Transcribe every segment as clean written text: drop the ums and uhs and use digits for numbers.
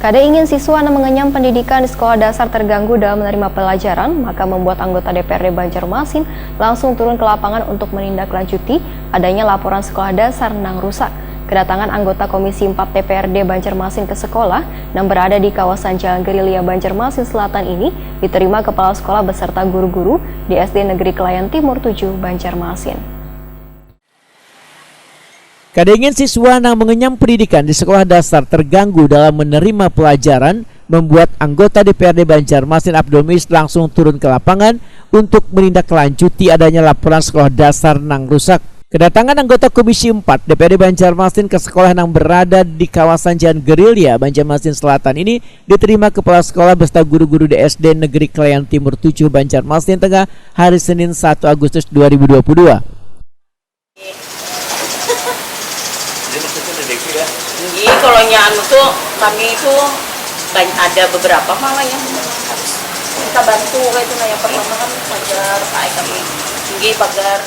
Kada ingin siswa mengenyam pendidikan di sekolah dasar terganggu dalam menerima pelajaran, maka membuat anggota DPRD Banjarmasin langsung turun ke lapangan untuk menindaklanjuti adanya laporan sekolah dasar nang rusak. Kedatangan anggota Komisi 4 DPRD Banjarmasin ke sekolah yang berada di kawasan Jalan Gerilya Banjarmasin Selatan ini diterima kepala sekolah beserta guru-guru di SD Negeri Kelayan Timur 7 Banjarmasin. Kada ingin siswa yang mengenyam pendidikan di sekolah dasar terganggu dalam menerima pelajaran, membuat anggota DPRD Banjarmasin Abdul Muiz langsung turun ke lapangan untuk menindaklanjuti adanya laporan sekolah dasar nang rusak. Kedatangan anggota Komisi 4 DPRD Banjarmasin ke sekolah yang berada di kawasan Jalan Gerilya Banjarmasin Selatan ini diterima kepala sekolah beserta guru-guru di SD Negeri Kelayan Timur 7 Banjarmasin Tengah hari Senin 1 Agustus 2022. Jadi kalau anu tuh kami itu ada beberapa malah yang harus kita bantu kayak itu yang pertama kan pagar kayak kami tinggi pagar.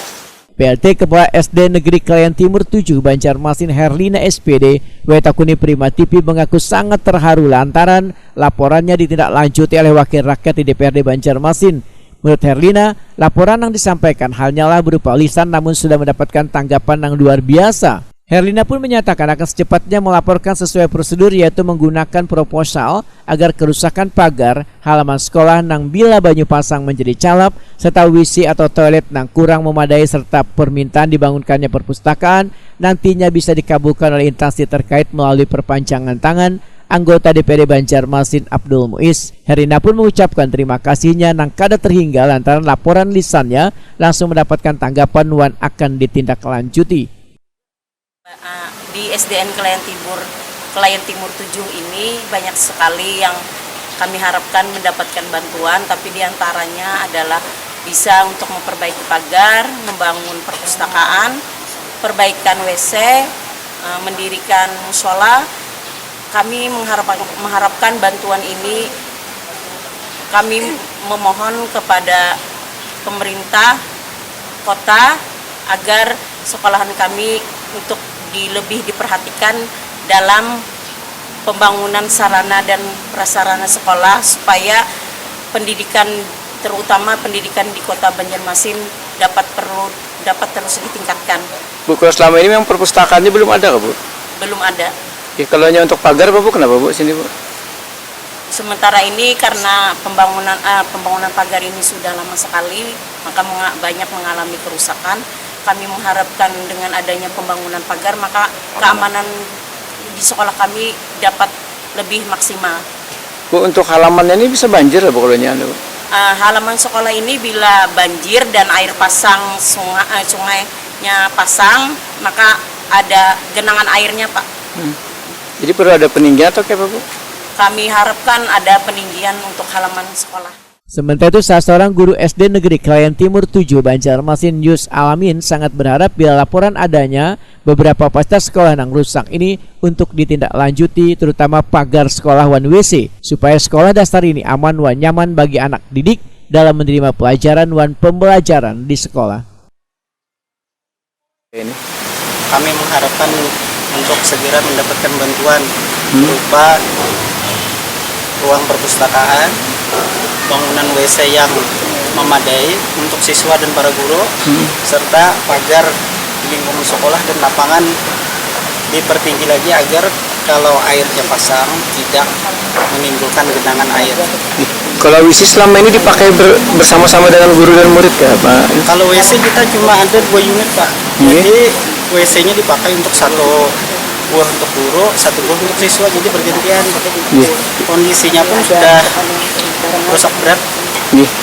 PLT Kepala SD Negeri Kelayan Timur 7 Banjarmasin Herlina SPD Wetakuni Prima TV mengaku sangat terharu lantaran laporannya ditindaklanjuti oleh wakil rakyat di DPRD Banjarmasin. Menurut Herlina, laporan yang disampaikan hanyalah berupa lisan namun sudah mendapatkan tanggapan yang luar biasa. Herlina pun menyatakan akan secepatnya melaporkan sesuai prosedur yaitu menggunakan proposal agar kerusakan pagar halaman sekolah nang bila banyu pasang menjadi calap serta WC atau toilet nang kurang memadai serta permintaan dibangunkannya perpustakaan nantinya bisa dikabulkan oleh instansi terkait melalui perpanjangan tangan anggota DPRD Banjarmasin Abdul Muiz. Herlina pun mengucapkan terima kasihnya nang kada terhingga lantaran laporan lisannya langsung mendapatkan tanggapan wan akan ditindaklanjuti. Di SDN Kelayan Timur 7 ini banyak sekali yang kami harapkan mendapatkan bantuan, tapi diantaranya adalah bisa untuk memperbaiki pagar, membangun perpustakaan, perbaikan WC, mendirikan musola. Kami mengharapkan bantuan ini, kami memohon kepada pemerintah kota agar sekolahan kami untuk lebih diperhatikan dalam pembangunan sarana dan prasarana sekolah supaya pendidikan terutama pendidikan di Kota Banjarmasin dapat terus ditingkatkan. Bu, kalau selama ini memang perpustakaannya belum ada, Bu? Belum ada. Ya, kalau hanya untuk pagar, Bu, kenapa, Bu, sini, Bu? Sementara ini karena pembangunan pagar ini sudah lama sekali, maka banyak mengalami kerusakan. Kami mengharapkan dengan adanya pembangunan pagar maka keamanan di sekolah kami dapat lebih maksimal. Bu, untuk halamannya ini bisa banjir lah Bu kalau Bu? Halaman sekolah ini bila banjir dan air pasang sungainya pasang maka ada genangan airnya Pak. Jadi perlu ada peninggian atau kayak apa Bu? Kami harapkan ada peninggian untuk halaman sekolah. Sementara itu, salah seorang guru SD Negeri Kelayan Timur 7 Banjarmasin Yus Alamin sangat berharap bila laporan adanya beberapa fasilitas sekolah yang rusak ini untuk ditindaklanjuti terutama pagar sekolah wan WC supaya sekolah dasar ini aman wan nyaman bagi anak didik dalam menerima pelajaran wan pembelajaran di sekolah. Kami mengharapkan untuk segera mendapatkan bantuan berupa ruang perpustakaan, bangunan WC yang memadai untuk siswa dan para guru, serta pagar di lingkungan sekolah dan lapangan dipertinggi lagi agar kalau airnya pasang tidak menimbulkan genangan air. Kalau WC selama ini dipakai bersama-sama dengan guru dan murid kah, Pak? Kalau WC kita cuma ada 2 unit Pak, jadi WC-nya dipakai untuk satu buah untuk guru, satu buah untuk siswa, jadi bergantian. Kondisinya pun sudah rusak berat.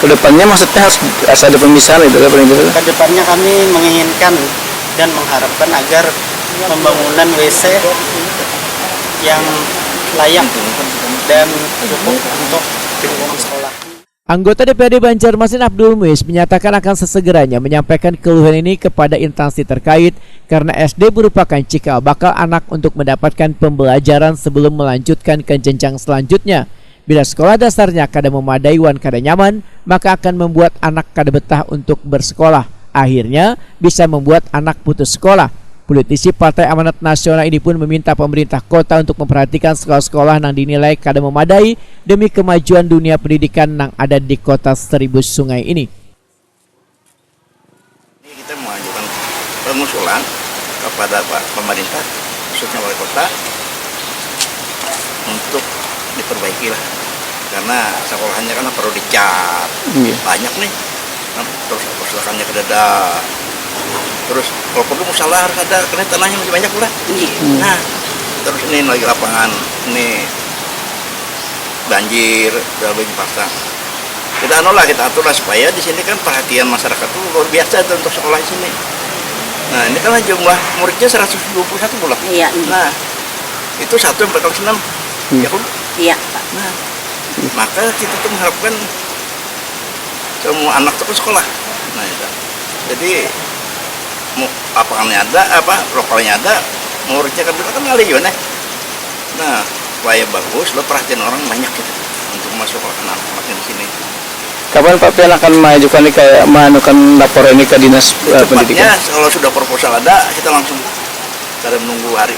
Kedepannya maksudnya harus ada pemisahan itu kan? Kedepannya kami menginginkan dan mengharapkan agar pembangunan WC yang layak dan cukup untuk lingkungan sekolah. Anggota DPRD Banjarmasin Abdul Muiz menyatakan akan sesegeranya menyampaikan keluhan ini kepada instansi terkait karena SD merupakan cikal bakal anak untuk mendapatkan pembelajaran sebelum melanjutkan ke jenjang selanjutnya. Bila sekolah dasarnya kada memadai wan kada nyaman, maka akan membuat anak kada betah untuk bersekolah. Akhirnya bisa membuat anak putus sekolah. Politisi Partai Amanat Nasional ini pun meminta pemerintah kota untuk memperhatikan sekolah-sekolah yang dinilai kada memadai demi kemajuan dunia pendidikan yang ada di kota Seribu Sungai ini. Kita mengajukan pengusulan kepada Pak pemerintah, khususnya wali kota, untuk diperbaiki lah. Karena sekolahnya kan perlu dicat, banyak nih, terus perpustakaannya kedada. Terus kalau perlu musalah harus ada, karena tanahnya masih banyak pula. Nah, terus ini lagi lapangan, ini banjir, udah lagi pasang. Kita atur lah supaya di sini kan perhatian masyarakat tuh luar biasa untuk sekolah di sini. Nah, ini kan jumlah muridnya 121 pula. Iya. Nah, itu 1 yang bakal senam. Ya kan? Iya, Pak. Nah, maka kita tuh mengharapkan semua anak tuh ke sekolah. Nah, itu. Jadi lapangannya ada, lokalnya ada, muridnya kan ngalih ya. Nah, supaya bagus, lo perhatian orang banyak gitu untuk masuk anak-anaknya di sini. Kapan Pak Pian akan mengajukan ini kayak menukan laporan ini ke dinas pendidikan? Cepatnya kalau sudah proposal ada, kita langsung. Kita menunggu hari